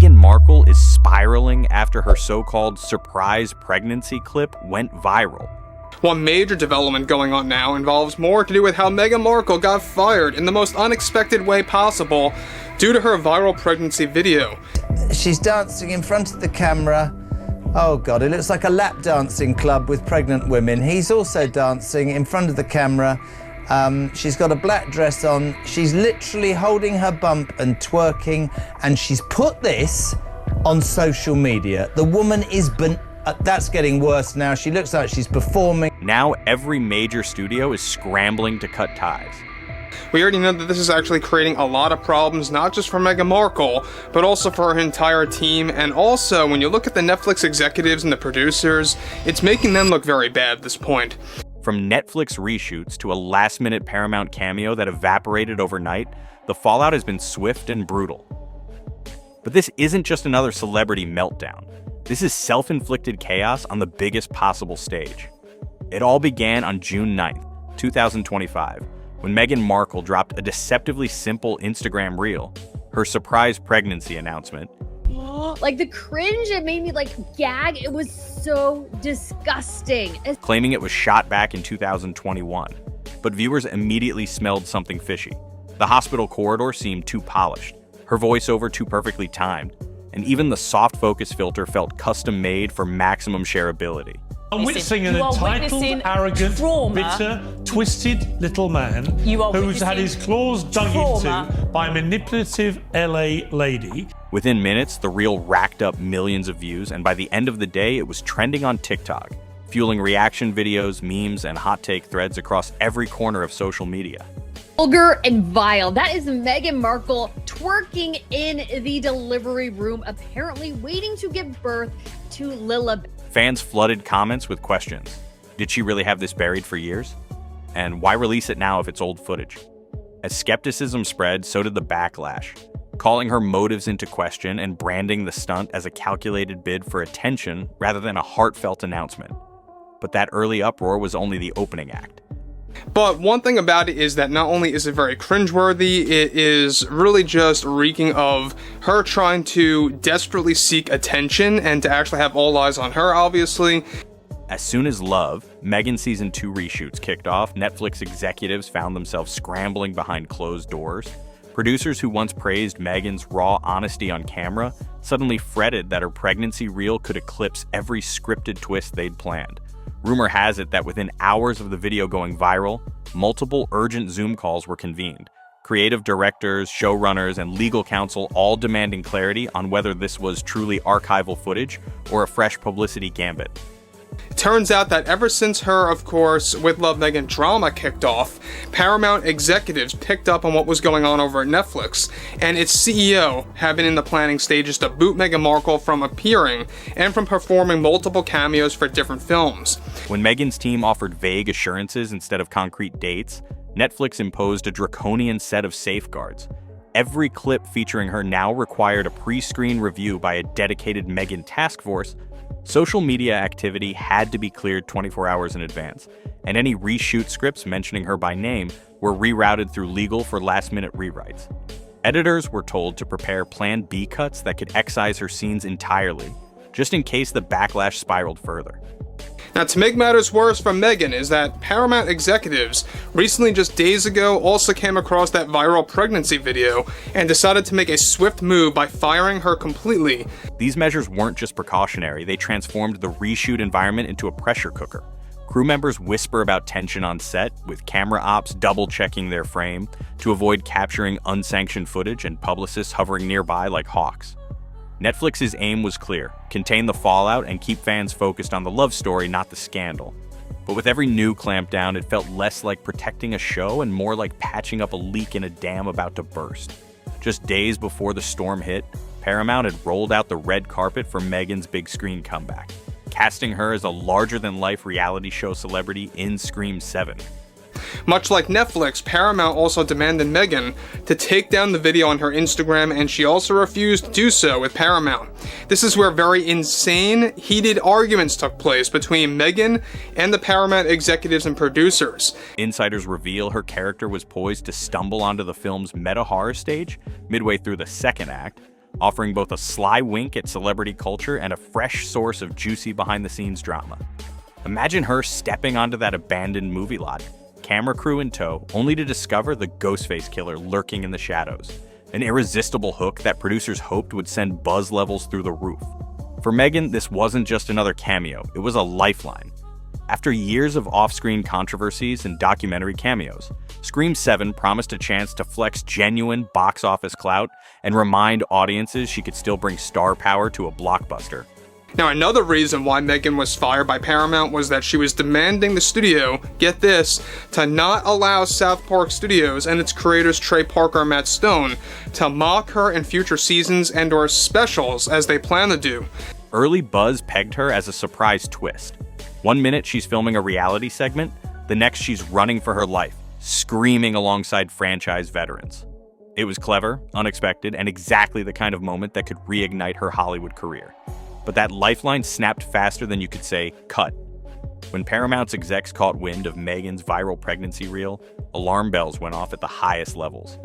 Meghan Markle is spiraling after her so-called surprise pregnancy clip went viral. One major development going on now involves more to do with how Meghan Markle got fired in the most unexpected way possible due to her viral pregnancy video. She's dancing in front of the camera. Oh God, it looks like a lap dancing club with pregnant women. He's also dancing in front of the camera. She's got a black dress on. She's literally holding her bump and twerking, and she's put this on social media. The woman is that's getting worse now. She looks like she's performing. Now every major studio is scrambling to cut ties. We already know that this is actually creating a lot of problems, not just for Meghan Markle, but also for her entire team. And also, when you look at the Netflix executives and the producers, it's making them look very bad at this point. From Netflix reshoots to a last-minute Paramount cameo that evaporated overnight, the fallout has been swift and brutal. But this isn't just another celebrity meltdown. This is self-inflicted chaos on the biggest possible stage. It all began on June 9th, 2025, when Meghan Markle dropped a deceptively simple Instagram reel, her surprise pregnancy announcement. Like the cringe, it made me gag. It was so disgusting. Claiming it was shot back in 2021, but viewers immediately smelled something fishy. The hospital corridor seemed too polished, her voiceover too perfectly timed, and even the soft focus filter felt custom-made for maximum shareability. I'm witnessing an entitled, arrogant, bitter, twisted little man who's had his claws dug into by a manipulative LA lady. Within minutes, the reel racked up millions of views, and by the end of the day, it was trending on TikTok, fueling reaction videos, memes, and hot take threads across every corner of social media. Vulgar and vile. That is Meghan Markle twerking in the delivery room, apparently waiting to give birth to Lila. Fans flooded comments with questions. Did she really have this buried for years? And why release it now if it's old footage? As skepticism spread, so did the backlash, calling her motives into question and branding the stunt as a calculated bid for attention rather than a heartfelt announcement. But that early uproar was only the opening act. But one thing about it is that not only is it very cringeworthy, it is really just reeking of her trying to desperately seek attention and to actually have all eyes on her, obviously. As soon as Love, Meghan Season 2 reshoots kicked off, Netflix executives found themselves scrambling behind closed doors. Producers who once praised Meghan's raw honesty on camera suddenly fretted that her pregnancy reel could eclipse every scripted twist they'd planned. Rumor has it that within hours of the video going viral, multiple urgent Zoom calls were convened. Creative directors, showrunners, and legal counsel all demanding clarity on whether this was truly archival footage or a fresh publicity gambit. It turns out that ever since her, of course, With Love Meghan drama kicked off, Paramount executives picked up on what was going on over at Netflix, and its CEO had been in the planning stages to boot Meghan Markle from appearing and from performing multiple cameos for different films. When Meghan's team offered vague assurances instead of concrete dates, Netflix imposed a draconian set of safeguards. Every clip featuring her now required a pre-screen review by a dedicated Meghan task force. Social media activity had to be cleared 24 hours in advance, and any reshoot scripts mentioning her by name were rerouted through legal for last-minute rewrites. Editors were told to prepare Plan B cuts that could excise her scenes entirely, just in case the backlash spiraled further. Now, to make matters worse for Meghan is that Paramount executives recently, just days ago, also came across that viral pregnancy video and decided to make a swift move by firing her completely. These measures weren't just precautionary, they transformed the reshoot environment into a pressure cooker. Crew members whisper about tension on set, with camera ops double-checking their frame to avoid capturing unsanctioned footage and publicists hovering nearby like hawks. Netflix's aim was clear: contain the fallout and keep fans focused on the love story, not the scandal. But with every new clampdown, it felt less like protecting a show and more like patching up a leak in a dam about to burst. Just days before the storm hit, Paramount had rolled out the red carpet for Meghan's big screen comeback, casting her as a larger-than-life reality show celebrity in Scream 7. Much like Netflix, Paramount also demanded Meghan to take down the video on her Instagram, and she also refused to do so with Paramount. This is where very insane, heated arguments took place between Meghan and the Paramount executives and producers. Insiders reveal her character was poised to stumble onto the film's meta-horror stage midway through the second act, offering both a sly wink at celebrity culture and a fresh source of juicy behind-the-scenes drama. Imagine her stepping onto that abandoned movie lot, camera crew in tow, only to discover the Ghostface killer lurking in the shadows, an irresistible hook that producers hoped would send buzz levels through the roof. For Meghan, this wasn't just another cameo, it was a lifeline. After years of off-screen controversies and documentary cameos, Scream 7 promised a chance to flex genuine box office clout and remind audiences she could still bring star power to a blockbuster. Now, another reason why Meghan was fired by Paramount was that she was demanding the studio, get this, to not allow South Park Studios and its creators Trey Parker and Matt Stone to mock her in future seasons and/or specials as they plan to do. Early buzz pegged her as a surprise twist. One minute she's filming a reality segment, the next she's running for her life, screaming alongside franchise veterans. It was clever, unexpected, and exactly the kind of moment that could reignite her Hollywood career. But that lifeline snapped faster than you could say, cut. When Paramount's execs caught wind of Meghan's viral pregnancy reel, alarm bells went off at the highest levels.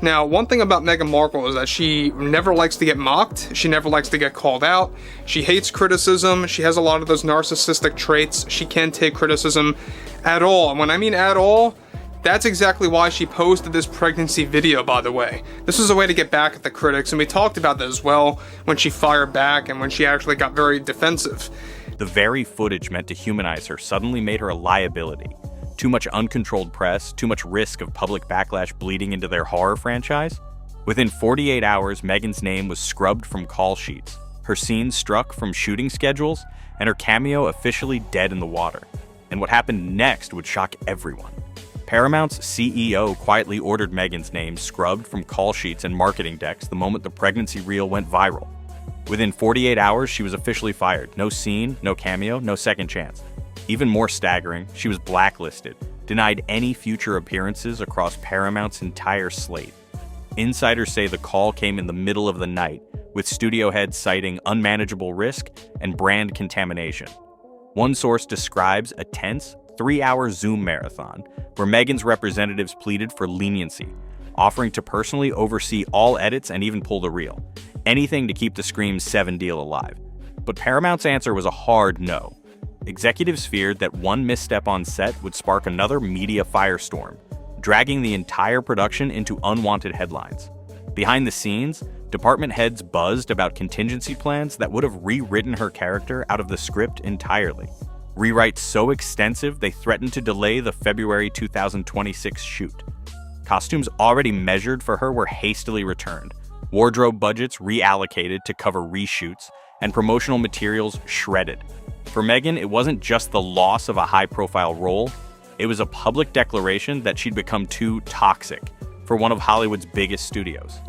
Now, one thing about Meghan Markle is that she never likes to get mocked, she never likes to get called out, she hates criticism, she has a lot of those narcissistic traits, she can't take criticism at all. And when I mean at all, that's exactly why she posted this pregnancy video, by the way. This was a way to get back at the critics, and we talked about that as well when she fired back and when she actually got very defensive. The very footage meant to humanize her suddenly made her a liability. Too much uncontrolled press, too much risk of public backlash bleeding into their horror franchise. Within 48 hours, Meghan's name was scrubbed from call sheets, her scenes struck from shooting schedules, and her cameo officially dead in the water. And what happened next would shock everyone. Paramount's CEO quietly ordered Meghan's name scrubbed from call sheets and marketing decks the moment the pregnancy reel went viral. Within 48 hours, she was officially fired. No scene, no cameo, no second chance. Even more staggering, she was blacklisted, denied any future appearances across Paramount's entire slate. Insiders say the call came in the middle of the night, with studio heads citing unmanageable risk and brand contamination. One source describes a tense, 3-hour Zoom marathon where Meghan's representatives pleaded for leniency, offering to personally oversee all edits and even pull the reel. Anything to keep the Scream 7 deal alive. But Paramount's answer was a hard no. Executives feared that one misstep on set would spark another media firestorm, dragging the entire production into unwanted headlines. Behind the scenes, department heads buzzed about contingency plans that would have rewritten her character out of the script entirely. Rewrites so extensive they threatened to delay the February 2026 shoot. Costumes already measured for her were hastily returned, wardrobe budgets reallocated to cover reshoots, and promotional materials shredded. For Meghan, it wasn't just the loss of a high-profile role, it was a public declaration that she'd become too toxic for one of Hollywood's biggest studios.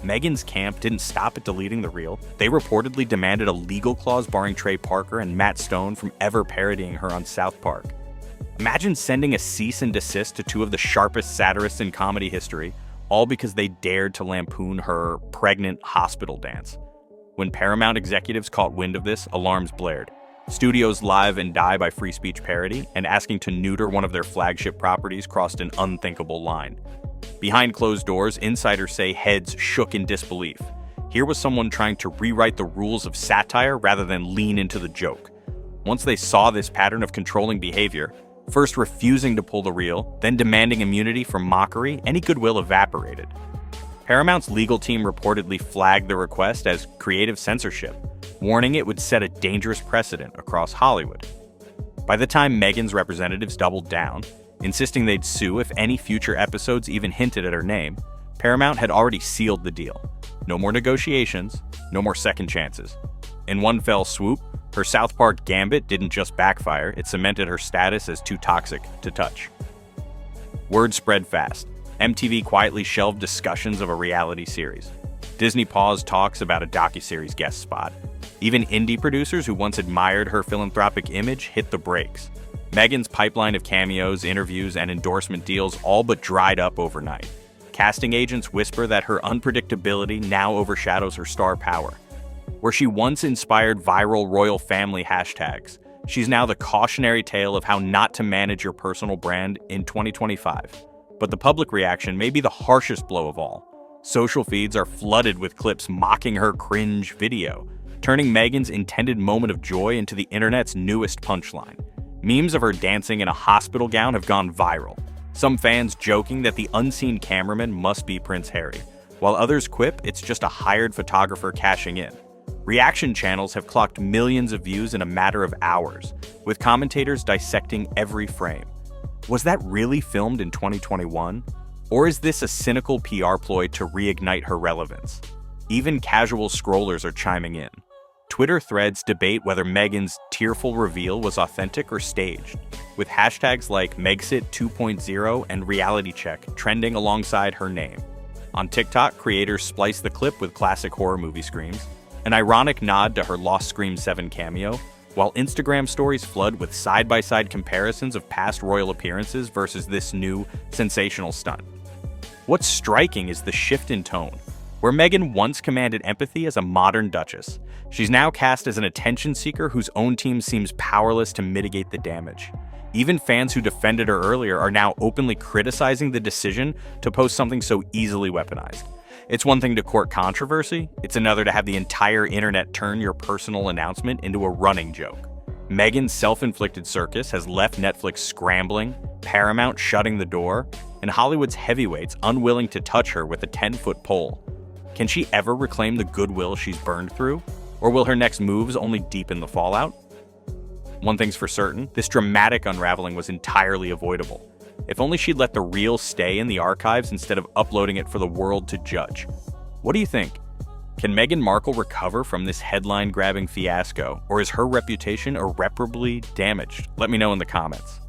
Meghan's camp didn't stop at deleting the reel. They reportedly demanded a legal clause barring Trey Parker and Matt Stone from ever parodying her on South Park. Imagine sending a cease and desist to two of the sharpest satirists in comedy history, all because they dared to lampoon her pregnant hospital dance. When Paramount executives caught wind of this, alarms blared. Studios live and die by free speech parody, and asking to neuter one of their flagship properties crossed an unthinkable line. Behind closed doors, insiders say heads shook in disbelief. Here was someone trying to rewrite the rules of satire rather than lean into the joke. Once they saw this pattern of controlling behavior, first refusing to pull the reel, then demanding immunity for mockery, any goodwill evaporated. Paramount's legal team reportedly flagged the request as creative censorship, warning it would set a dangerous precedent across Hollywood. By the time Meghan's representatives doubled down, insisting they'd sue if any future episodes even hinted at her name, Paramount had already sealed the deal. No more negotiations, no more second chances. In one fell swoop, her South Park gambit didn't just backfire, it cemented her status as too toxic to touch. Word spread fast. MTV quietly shelved discussions of a reality series. Disney paused talks about a docuseries guest spot. Even indie producers who once admired her philanthropic image hit the brakes. Meghan's pipeline of cameos, interviews, and endorsement deals all but dried up overnight. Casting agents whisper that her unpredictability now overshadows her star power. Where she once inspired viral royal family hashtags, she's now the cautionary tale of how not to manage your personal brand in 2025. But the public reaction may be the harshest blow of all. Social feeds are flooded with clips mocking her cringe video, turning Meghan's intended moment of joy into the internet's newest punchline. Memes of her dancing in a hospital gown have gone viral, some fans joking that the unseen cameraman must be Prince Harry, while others quip it's just a hired photographer cashing in. Reaction channels have clocked millions of views in a matter of hours, with commentators dissecting every frame. Was that really filmed in 2021? Or is this a cynical PR ploy to reignite her relevance? Even casual scrollers are chiming in. Twitter threads debate whether Meghan's tearful reveal was authentic or staged, with hashtags like Megxit 2.0 and Reality Check trending alongside her name. On TikTok, creators splice the clip with classic horror movie screams, an ironic nod to her Lost Scream 7 cameo, while Instagram stories flood with side-by-side comparisons of past royal appearances versus this new, sensational stunt. What's striking is the shift in tone. Where Meghan once commanded empathy as a modern duchess, she's now cast as an attention seeker whose own team seems powerless to mitigate the damage. Even fans who defended her earlier are now openly criticizing the decision to post something so easily weaponized. It's one thing to court controversy, it's another to have the entire internet turn your personal announcement into a running joke. Meghan's self-inflicted circus has left Netflix scrambling, Paramount shutting the door, and Hollywood's heavyweights unwilling to touch her with a 10-foot pole. Can she ever reclaim the goodwill she's burned through? Or will her next moves only deepen the fallout? One thing's for certain, this dramatic unraveling was entirely avoidable. If only she'd let the real stay in the archives instead of uploading it for the world to judge. What do you think? Can Meghan Markle recover from this headline-grabbing fiasco, or is her reputation irreparably damaged? Let me know in the comments.